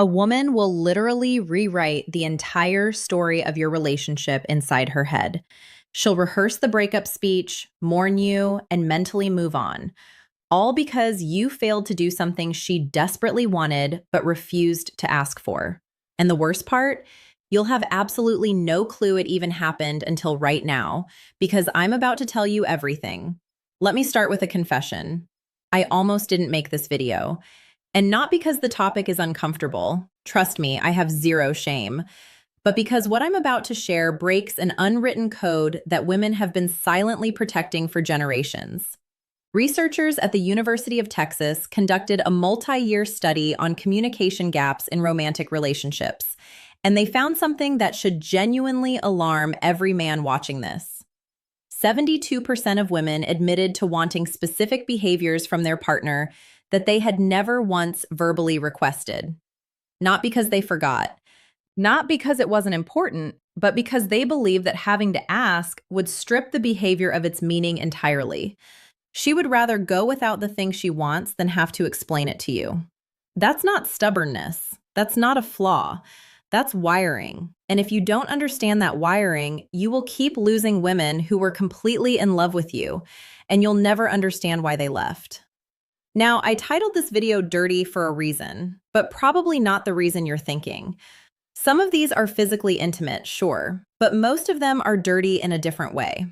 A woman will literally rewrite the entire story of your relationship inside her head. She'll rehearse the breakup speech, mourn you, and mentally move on, all because you failed to do something she desperately wanted but refused to ask for. And the worst part? You'll have absolutely no clue it even happened until right now, because I'm about to tell you everything. Let me start with a confession. I almost didn't make this video. And not because the topic is uncomfortable. Trust me, I have zero shame. But because what I'm about to share breaks an unwritten code that women have been silently protecting for generations. Researchers at the University of Texas conducted a multi-year study on communication gaps in romantic relationships, and they found something that should genuinely alarm every man watching this. 72% of women admitted to wanting specific behaviors from their partner that they had never once verbally requested. Not because they forgot, not because it wasn't important, but because they believed that having to ask would strip the behavior of its meaning entirely. She would rather go without the thing she wants than have to explain it to you. That's not stubbornness. That's not a flaw. That's wiring. And if you don't understand that wiring, you will keep losing women who were completely in love with you, and you'll never understand why they left. Now, I titled this video Dirty for a reason, but probably not the reason you're thinking. Some of these are physically intimate, sure, but most of them are dirty in a different way.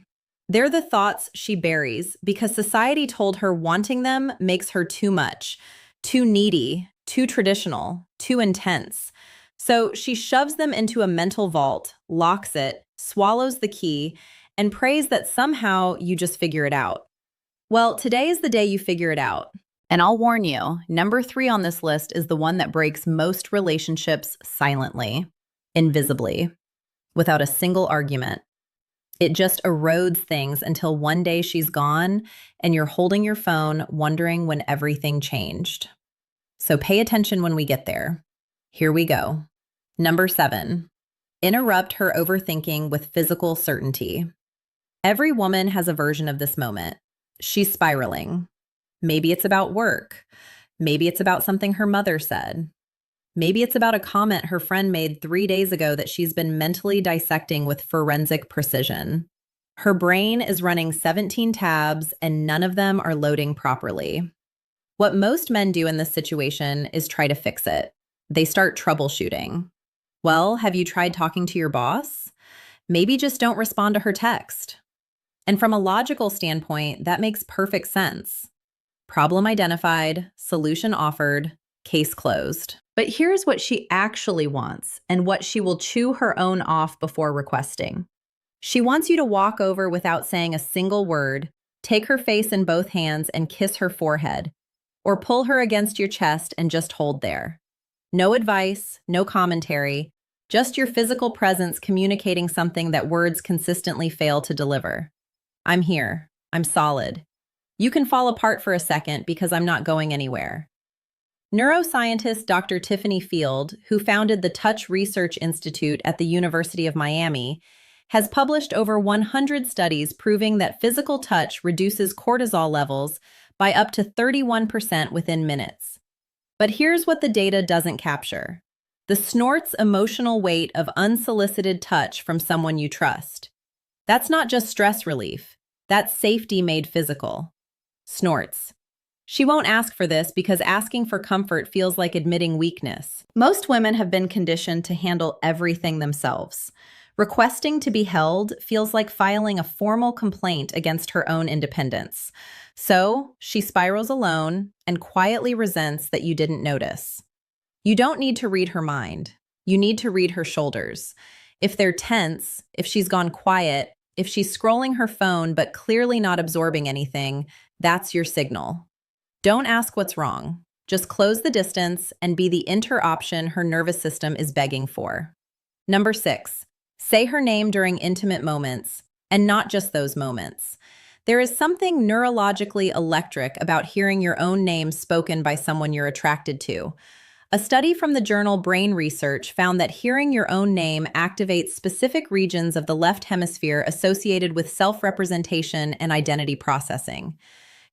They're the thoughts she buries because society told her wanting them makes her too much, too needy, too traditional, too intense. So she shoves them into a mental vault, locks it, swallows the key, and prays that somehow you just figure it out. Well, today is the day you figure it out. And I'll warn you, number 3 on this list is the one that breaks most relationships silently, invisibly, without a single argument. It just erodes things until one day she's gone and you're holding your phone wondering when everything changed. So pay attention when we get there. Here we go. Number 7, interrupt her overthinking with physical certainty. Every woman has a version of this moment. She's spiraling. Maybe it's about work. Maybe it's about something her mother said. Maybe it's about a comment her friend made 3 days ago that she's been mentally dissecting with forensic precision. Her brain is running 17 tabs and none of them are loading properly. What most men do in this situation is try to fix it. They start troubleshooting. Well, have you tried talking to your boss? Maybe just don't respond to her text. And from a logical standpoint, that makes perfect sense. Problem identified, solution offered, case closed. But here's what she actually wants and what she will chew her own off before requesting. She wants you to walk over without saying a single word, take her face in both hands and kiss her forehead, or pull her against your chest and just hold there. No advice, no commentary, just your physical presence communicating something that words consistently fail to deliver. I'm here. I'm solid. You can fall apart for a second because I'm not going anywhere. Neuroscientist Dr. Tiffany Field, who founded the Touch Research Institute at the University of Miami, has published over 100 studies proving that physical touch reduces cortisol levels by up to 31% within minutes. But here's what the data doesn't capture: the snort's emotional weight of unsolicited touch from someone you trust. That's not just stress relief. That's safety made physical. Snorts. She won't ask for this because asking for comfort feels like admitting weakness. Most women have been conditioned to handle everything themselves. Requesting to be held feels like filing a formal complaint against her own independence. So she spirals alone and quietly resents that you didn't notice. You don't need to read her mind. You need to read her shoulders. If they're tense, if she's gone quiet, if she's scrolling her phone but clearly not absorbing anything, that's your signal. Don't ask what's wrong. Just close the distance and be the inter-option her nervous system is begging for. Number 6, say her name during intimate moments, and not just those moments. There is something neurologically electric about hearing your own name spoken by someone you're attracted to. A study from the journal Brain Research found that hearing your own name activates specific regions of the left hemisphere associated with self-representation and identity processing.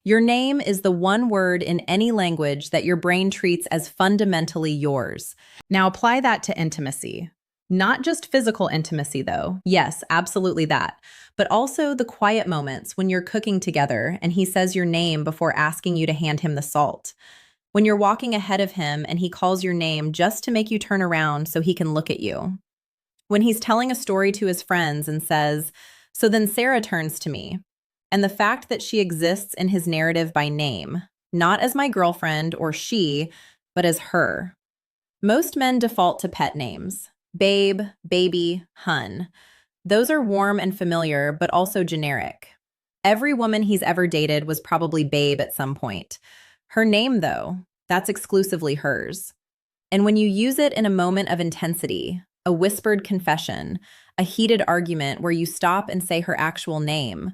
Your name is the one word in any language that your brain treats as fundamentally yours. Now apply that to intimacy. Not just physical intimacy, though. Yes, absolutely that. But also the quiet moments when you're cooking together and he says your name before asking you to hand him the salt. When you're walking ahead of him and he calls your name just to make you turn around so he can look at you. When he's telling a story to his friends and says, "So then Sarah turns to me." And the fact that she exists in his narrative by name, not as my girlfriend or she, but as her. Most men default to pet names. Babe, baby, hun. Those are warm and familiar, but also generic. Every woman he's ever dated was probably babe at some point. Her name, though, that's exclusively hers. And when you use it in a moment of intensity, a whispered confession, a heated argument where you stop and say her actual name,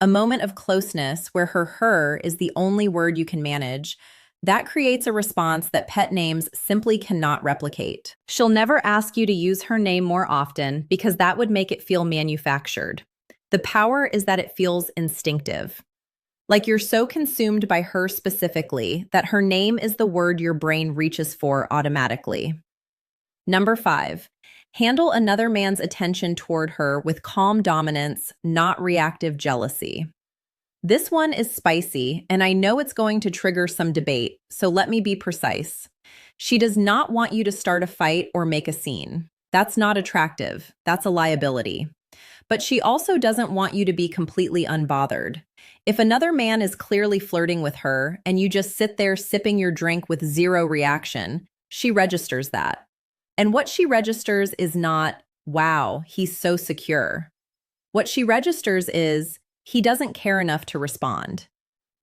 a moment of closeness where her is the only word you can manage, that creates a response that pet names simply cannot replicate. She'll never ask you to use her name more often because that would make it feel manufactured. The power is that it feels instinctive. Like you're so consumed by her specifically that her name is the word your brain reaches for automatically. Number 5, handle another man's attention toward her with calm dominance, not reactive jealousy. This one is spicy, and I know it's going to trigger some debate, so let me be precise. She does not want you to start a fight or make a scene. That's not attractive. That's a liability. But she also doesn't want you to be completely unbothered. If another man is clearly flirting with her and you just sit there sipping your drink with zero reaction, she registers that. And what she registers is not, "Wow, he's so secure." What she registers is, "He doesn't care enough to respond."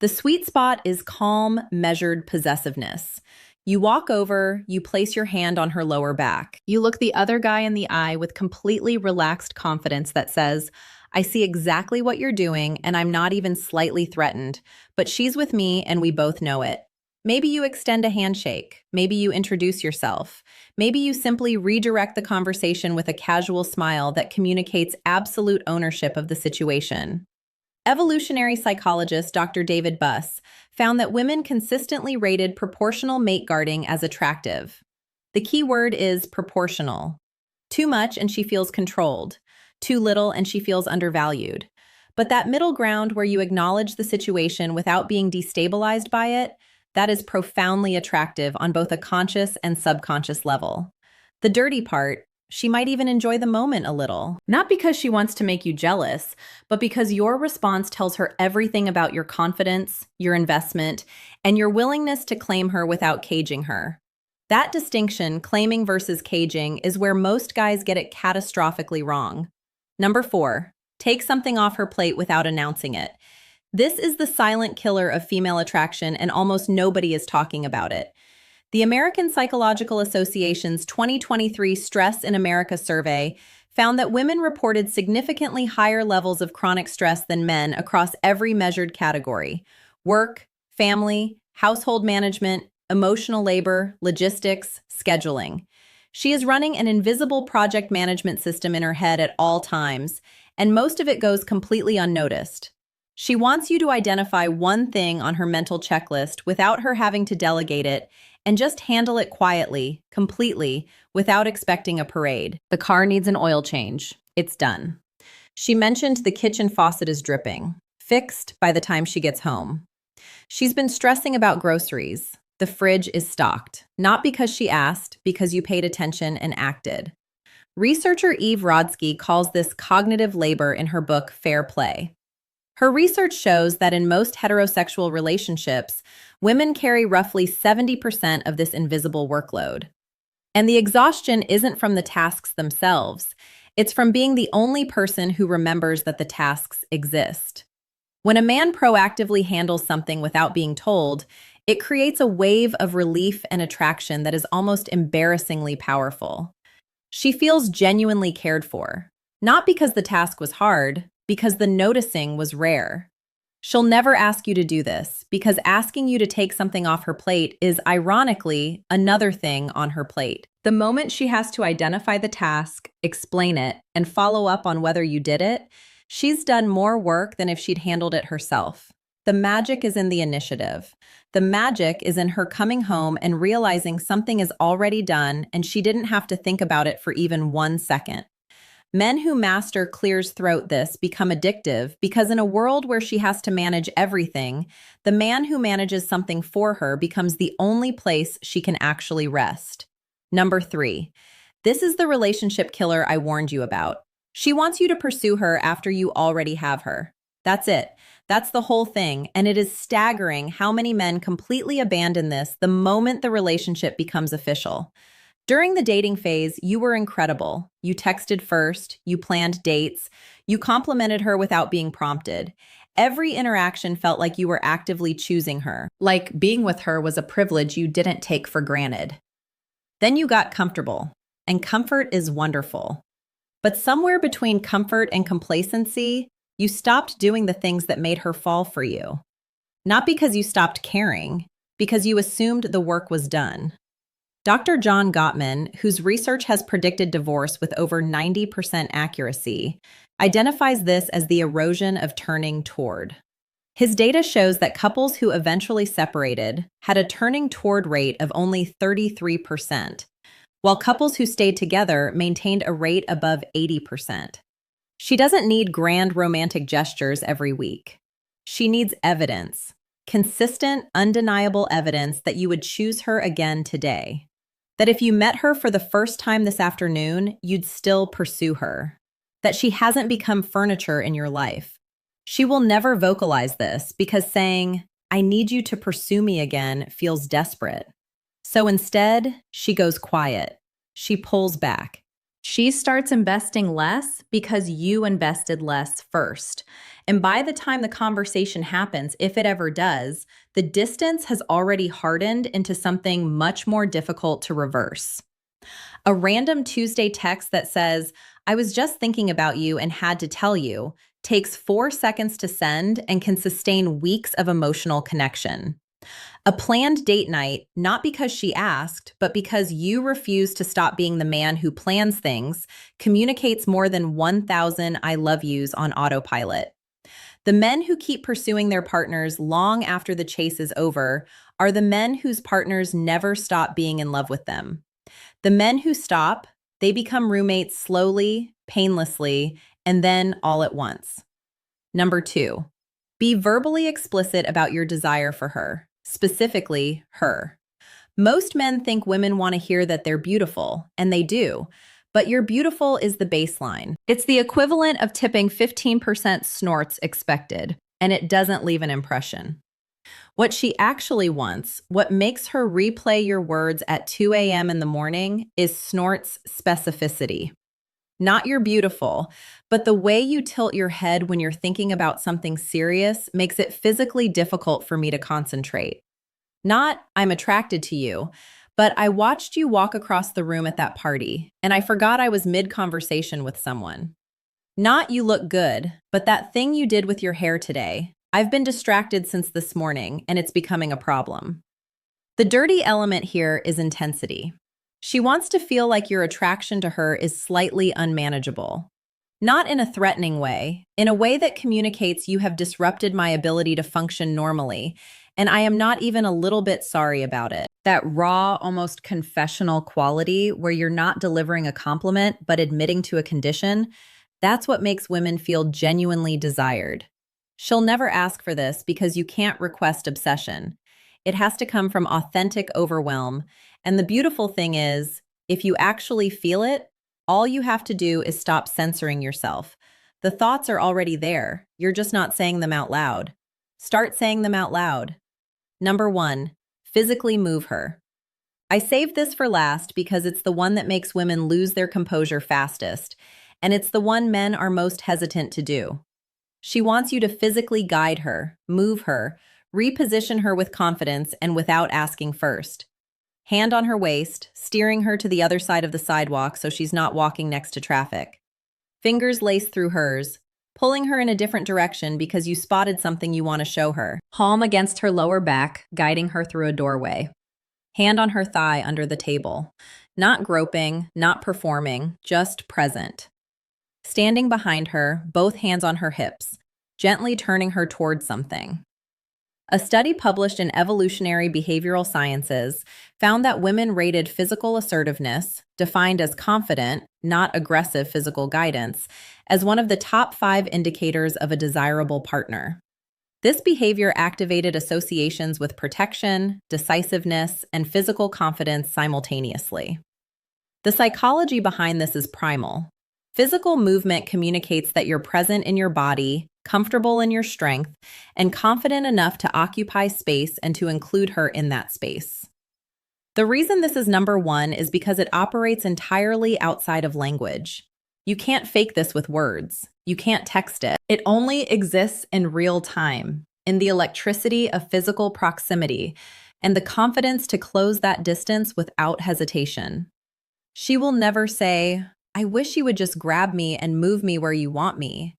The sweet spot is calm, measured possessiveness. You walk over, you place your hand on her lower back. You look the other guy in the eye with completely relaxed confidence that says, "I see exactly what you're doing and I'm not even slightly threatened, but she's with me and we both know it." Maybe you extend a handshake. Maybe you introduce yourself. Maybe you simply redirect the conversation with a casual smile that communicates absolute ownership of the situation. Evolutionary psychologist Dr. David Buss found that women consistently rated proportional mate guarding as attractive. The key word is proportional. Too much and she feels controlled. Too little and she feels undervalued. But that middle ground where you acknowledge the situation without being destabilized by it, that is profoundly attractive on both a conscious and subconscious level. The dirty part, she might even enjoy the moment a little. Not because she wants to make you jealous, but because your response tells her everything about your confidence, your investment, and your willingness to claim her without caging her. That distinction, claiming versus caging, is where most guys get it catastrophically wrong. Number 4, take something off her plate without announcing it. This is the silent killer of female attraction, and almost nobody is talking about it. The American Psychological Association's 2023 Stress in America survey found that women reported significantly higher levels of chronic stress than men across every measured category: work, family, household management, emotional labor, logistics, scheduling. She is running an invisible project management system in her head at all times, and most of it goes completely unnoticed. She wants you to identify one thing on her mental checklist without her having to delegate it, and just handle it quietly, completely, without expecting a parade. The car needs an oil change. It's done. She mentioned the kitchen faucet is dripping. Fixed by the time she gets home. She's been stressing about groceries. The fridge is stocked. Not because she asked, because you paid attention and acted. Researcher Eve Rodsky calls this cognitive labor in her book Fair Play. Her research shows that in most heterosexual relationships, women carry roughly 70% of this invisible workload. And the exhaustion isn't from the tasks themselves. It's from being the only person who remembers that the tasks exist. When a man proactively handles something without being told, it creates a wave of relief and attraction that is almost embarrassingly powerful. She feels genuinely cared for, not because the task was hard, because the noticing was rare. She'll never ask you to do this, because asking you to take something off her plate is, ironically, another thing on her plate. The moment she has to identify the task, explain it, and follow up on whether you did it, she's done more work than if she'd handled it herself. The magic is in the initiative. The magic is in her coming home and realizing something is already done and she didn't have to think about it for even 1 second. Men who master Clear's throat this become addictive because in a world where she has to manage everything, the man who manages something for her becomes the only place she can actually rest. Number 3. This is the relationship killer I warned you about. She wants you to pursue her after you already have her. That's it. That's the whole thing, and it is staggering how many men completely abandon this the moment the relationship becomes official. During the dating phase, you were incredible. You texted first, you planned dates, you complimented her without being prompted. Every interaction felt like you were actively choosing her, like being with her was a privilege you didn't take for granted. Then you got comfortable, and comfort is wonderful. But somewhere between comfort and complacency, you stopped doing the things that made her fall for you. Not because you stopped caring, because you assumed the work was done. Dr. John Gottman, whose research has predicted divorce with over 90% accuracy, identifies this as the erosion of turning toward. His data shows that couples who eventually separated had a turning toward rate of only 33%, while couples who stayed together maintained a rate above 80%. She doesn't need grand romantic gestures every week. She needs evidence, consistent, undeniable evidence that you would choose her again today. That if you met her for the first time this afternoon, you'd still pursue her. That she hasn't become furniture in your life. She will never vocalize this because saying, "I need you to pursue me again," feels desperate. So instead, she goes quiet. She pulls back. She starts investing less because you invested less first. And by the time the conversation happens, if it ever does, the distance has already hardened into something much more difficult to reverse. A random Tuesday text that says, "I was just thinking about you and had to tell you," takes 4 seconds to send and can sustain weeks of emotional connection. A planned date night, not because she asked, but because you refuse to stop being the man who plans things, communicates more than 1,000 "I love yous" on autopilot. The men who keep pursuing their partners long after the chase is over are the men whose partners never stop being in love with them. The men who stop, they become roommates slowly, painlessly, and then all at once. Number 2, be verbally explicit about your desire for her, specifically her. Most men think women want to hear that they're beautiful, and they do. But your beautiful is the baseline. It's the equivalent of tipping 15% snorts expected, and it doesn't leave an impression. What she actually wants, what makes her replay your words at 2 a.m. in the morning, is snorts specificity. Not your beautiful, but the way you tilt your head when you're thinking about something serious makes it physically difficult for me to concentrate. Not, "I'm attracted to you," but "I watched you walk across the room at that party, and I forgot I was mid-conversation with someone." Not, "You look good," but "that thing you did with your hair today. I've been distracted since this morning, and it's becoming a problem." The dirty element here is intensity. She wants to feel like your attraction to her is slightly unmanageable. Not in a threatening way, in a way that communicates, "You have disrupted my ability to function normally, and I am not even a little bit sorry about it." That raw, almost confessional quality where you're not delivering a compliment but admitting to a condition, that's what makes women feel genuinely desired. She'll never ask for this because you can't request obsession. It has to come from authentic overwhelm. And the beautiful thing is, if you actually feel it, all you have to do is stop censoring yourself. The thoughts are already there. You're just not saying them out loud. Start saying them out loud. Number 1, physically move her. I saved this for last because it's the one that makes women lose their composure fastest, and it's the one men are most hesitant to do. She wants you to physically guide her, move her, reposition her with confidence and without asking first. Hand on her waist, steering her to the other side of the sidewalk so she's not walking next to traffic. Fingers laced through hers, pulling her in a different direction because you spotted something you want to show her. Palm against her lower back, guiding her through a doorway. Hand on her thigh under the table. Not groping, not performing, just present. Standing behind her, both hands on her hips, gently turning her towards something. A study published in Evolutionary Behavioral Sciences found that women rated physical assertiveness, defined as confident, not aggressive physical guidance, as one of the top 5 indicators of a desirable partner. This behavior activated associations with protection, decisiveness, and physical confidence simultaneously. The psychology behind this is primal. Physical movement communicates that you're present in your body, comfortable in your strength, and confident enough to occupy space and to include her in that space. The reason this is number 1 is because it operates entirely outside of language. You can't fake this with words. You can't text it. It only exists in real time, in the electricity of physical proximity, and the confidence to close that distance without hesitation. She will never say, "I wish you would just grab me and move me where you want me."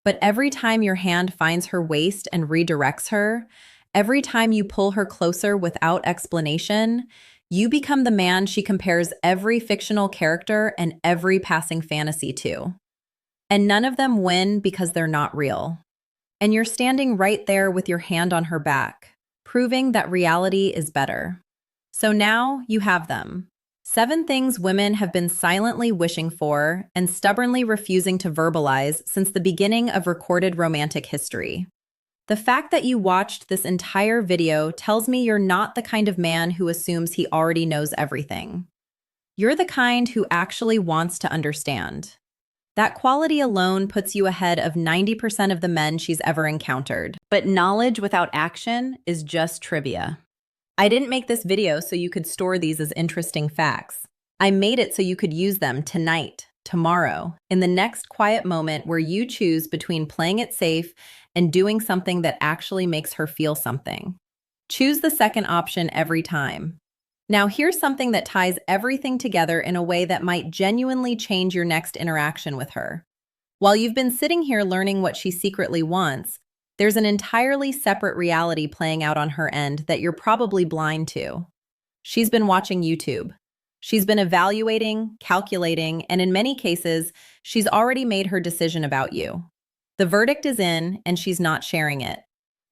But every time your hand finds her waist and redirects her, every time you pull her closer without explanation, you become the man she compares every fictional character and every passing fantasy to. And none of them win because they're not real. And you're standing right there with your hand on her back, proving that reality is better. So now you have them. 7 things women have been silently wishing for and stubbornly refusing to verbalize since the beginning of recorded romantic history. The fact that you watched this entire video tells me you're not the kind of man who assumes he already knows everything. You're the kind who actually wants to understand. That quality alone puts you ahead of 90% of the men she's ever encountered. But knowledge without action is just trivia. I didn't make this video so you could store these as interesting facts. I made it so you could use them tonight, tomorrow, in the next quiet moment where you choose between playing it safe and doing something that actually makes her feel something. Choose the second option every time. Now here's something that ties everything together in a way that might genuinely change your next interaction with her. While you've been sitting here learning what she secretly wants, there's an entirely separate reality playing out on her end that you're probably blind to. She's been watching YouTube. She's been evaluating, calculating, and in many cases, she's already made her decision about you. The verdict is in, and she's not sharing it.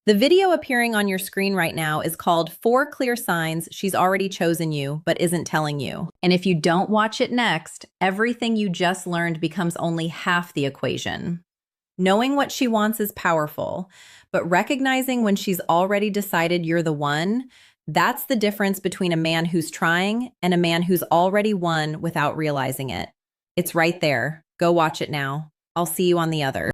The video appearing on your screen right now is called 4 Clear Signs She's Already Chosen You but Isn't Telling You. And if you don't watch it next, everything you just learned becomes only half the equation. Knowing what she wants is powerful, but recognizing when she's already decided you're the one, that's the difference between a man who's trying and a man who's already won without realizing it. It's right there. Go watch it now. I'll see you on the other.